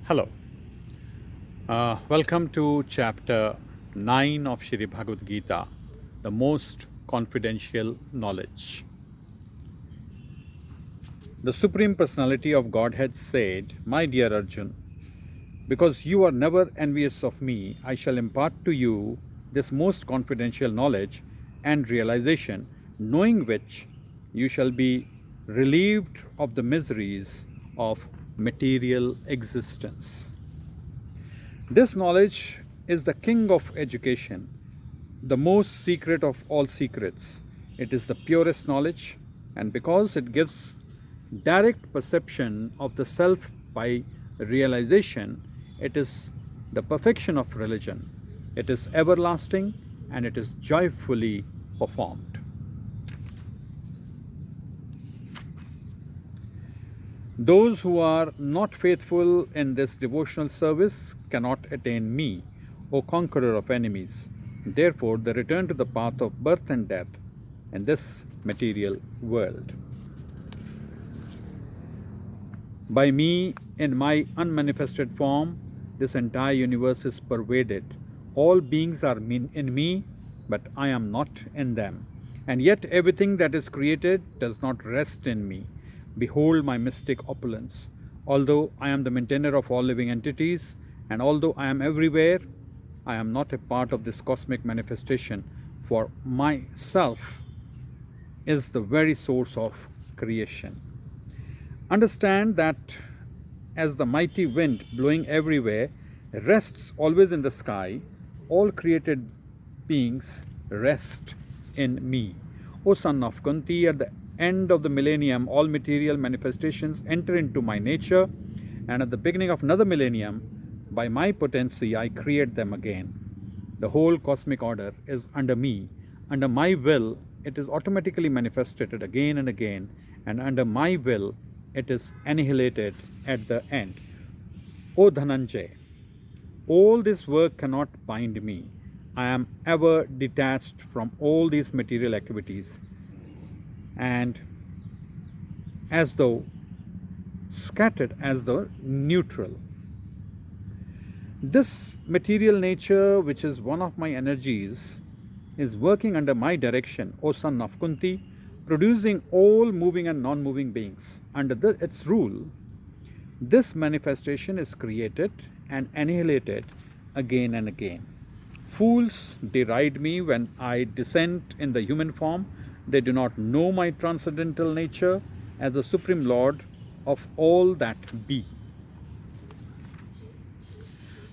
Hello. Welcome to chapter 9 of Shri Bhagavad Gita, the most confidential knowledge. The Supreme Personality of Godhead said, "My dear Arjun, because you are never envious of me, I shall impart to you this most confidential knowledge and realization, knowing which you shall be relieved of the miseries of material existence." This knowledge is the king of education, the most secret of all secrets. It is the purest knowledge, and because it gives direct perception of the self by realization, it is the perfection of religion. It is everlasting and it is joyfully performed. Those who are not faithful in this devotional service cannot attain me, O conqueror of enemies. Therefore, they return to the path of birth and death in this material world. By me, in my unmanifested form, this entire universe is pervaded. All beings are in me, but I am not in them. And yet everything that is created does not rest in me. Behold my mystic opulence. Although I am the maintainer of all living entities, and although I am everywhere, I am not a part of this cosmic manifestation, for myself is the very source of creation. Understand that as the mighty wind blowing everywhere rests always in the sky, all created beings rest in me. O son of Kunti, at the end of the millennium, all material manifestations enter into my nature, and at the beginning of another millennium, by my potency, I create them again. The whole cosmic order is under me. Under my will, it is automatically manifested again and again, and under my will, it is annihilated at the end. O Dhananjay, all this work cannot bind me. I am ever detached from all these material activities, and as though scattered as though neutral. This material nature, which is one of my energies, is working under my direction, O son of Kunti, producing all moving and non-moving beings. Under its rule, this manifestation is created and annihilated again and again. Fools deride me when I descend in the human form. They do not know my transcendental nature as the Supreme Lord of all that be.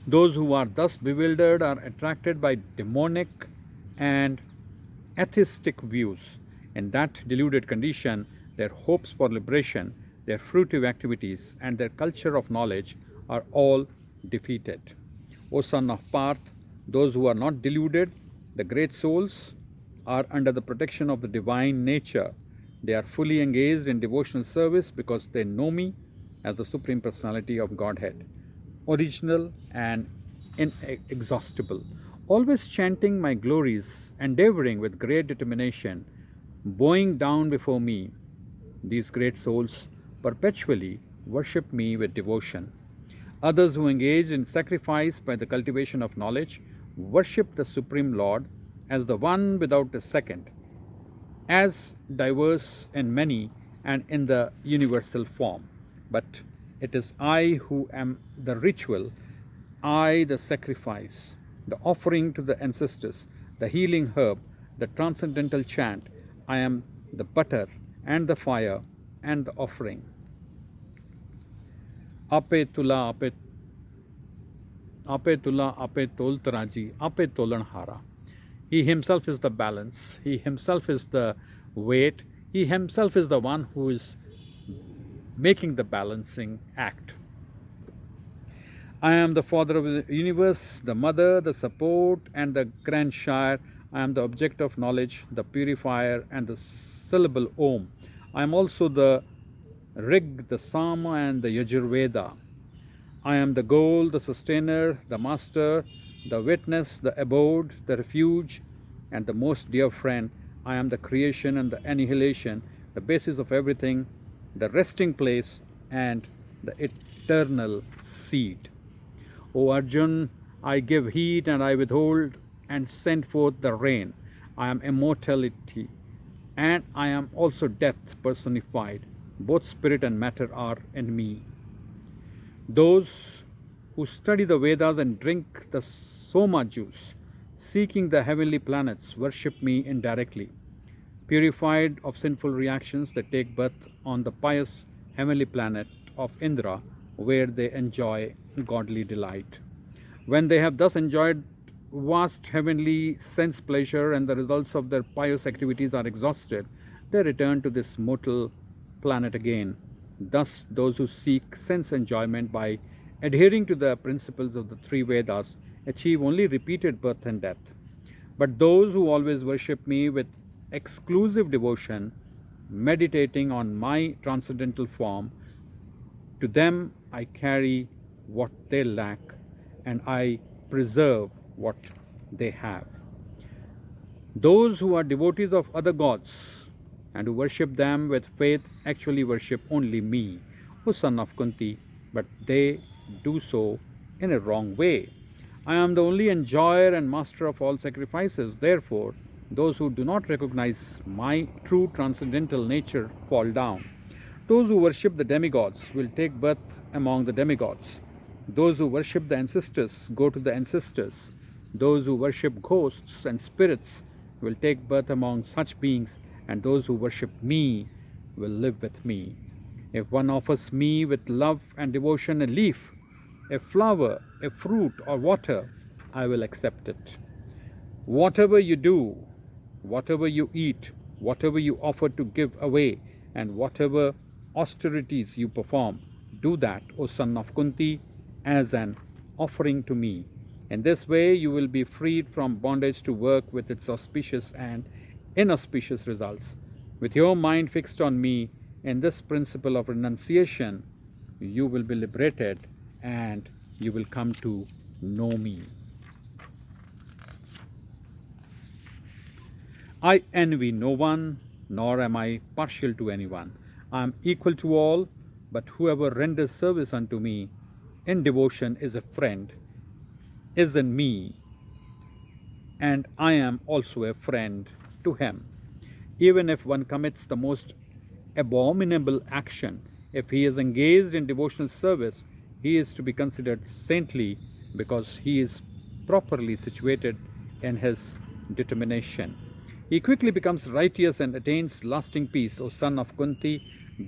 Those who are thus bewildered are attracted by demonic and atheistic views. In that deluded condition, their hopes for liberation, their fruitive activities, and their culture of knowledge are all defeated. O son of Parth, those who are not deluded, the great souls, are under the protection of the divine nature. They are fully engaged in devotional service because they know me as the Supreme Personality of Godhead, original and inexhaustible, always chanting my glories, endeavoring with great determination, bowing down before me. These great souls perpetually worship me with devotion. Others who engage in sacrifice by the cultivation of knowledge worship the Supreme Lord as the one without a second, as diverse in many and in the universal form. But it is I who am the ritual, I the sacrifice, the offering to the ancestors, the healing herb, the transcendental chant. I am the butter and the fire and the offering. Ape tula ape toltaraji, ape tolanhara. He himself is the balance. He himself is the weight. He himself is the one who is making the balancing act. I am the father of the universe, the mother, the support, and the grandsire. I am the object of knowledge, the purifier, and the syllable Om. I am also the Rig, the Sama, and the Yajurveda. I am the goal, the sustainer, the master, the witness, the abode, the refuge, and the most dear friend. I am the creation and the annihilation, the basis of everything, the resting place, and the eternal seed. O Arjun, I give heat and I withhold and send forth the rain. I am immortality and I am also death personified. Both spirit and matter are in me. Those who study the Vedas and drink the Soma juice, seeking the heavenly planets, worship me indirectly. Purified of sinful reactions, they take birth on the pious heavenly planet of Indra, where they enjoy godly delight. When they have thus enjoyed vast heavenly sense pleasure and the results of their pious activities are exhausted, they return to this mortal planet again. Thus, those who seek sense enjoyment by adhering to the principles of the three Vedas achieve only repeated birth and death. But those who always worship me with exclusive devotion, meditating on my transcendental form, to them I carry what they lack and I preserve what they have. Those who are devotees of other gods and who worship them with faith actually worship only me, O son of Kunti, but they do so in a wrong way. I am the only enjoyer and master of all sacrifices. Therefore, those who do not recognize my true transcendental nature fall down. Those who worship the demigods will take birth among the demigods. Those who worship the ancestors go to the ancestors. Those who worship ghosts and spirits will take birth among such beings, and those who worship me will live with me. If one offers me with love and devotion a leaf, a flower, a fruit, or water, I will accept it. Whatever you do, whatever you eat, whatever you offer to give away, and whatever austerities you perform, do that, O son of Kunti, as an offering to me. In this way, you will be freed from bondage to work with its auspicious and inauspicious results. With your mind fixed on me in this principle of renunciation, you will be liberated and you will come to know me. I envy no one, nor am I partial to anyone. I am equal to all, but whoever renders service unto me in devotion is a friend, is in me, and I am also a friend to him. Even if one commits the most abominable action, if he is engaged in devotional service, he is to be considered saintly because he is properly situated in his determination. He quickly becomes righteous and attains lasting peace. O son of Kunti,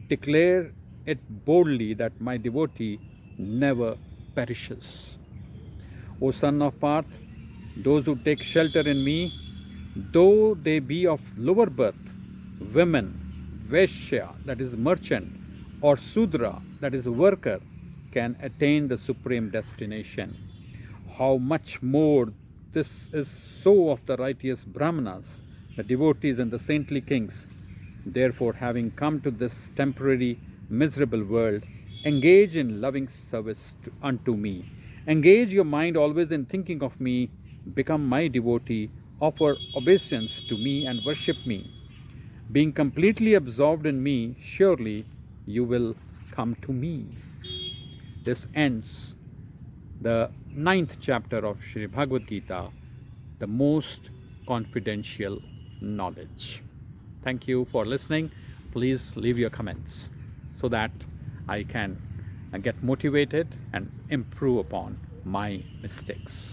declare it boldly that my devotee never perishes. O son of Parth, those who take shelter in me, though they be of lower birth, women, Vaishya, that is merchant, or Sudra, that is worker, can attain the supreme destination. How much more this is so of the righteous Brahmanas, the devotees and the saintly kings. Therefore, having come to this temporary, miserable world, engage in loving service unto me. Engage your mind always in thinking of me, become my devotee, offer obeisance to me and worship me. Being completely absorbed in me, surely you will come to me. This ends the 9th chapter of Shri Bhagavad Gita, the most confidential knowledge. Thank you for listening. Please leave your comments so that I can get motivated and improve upon my mistakes.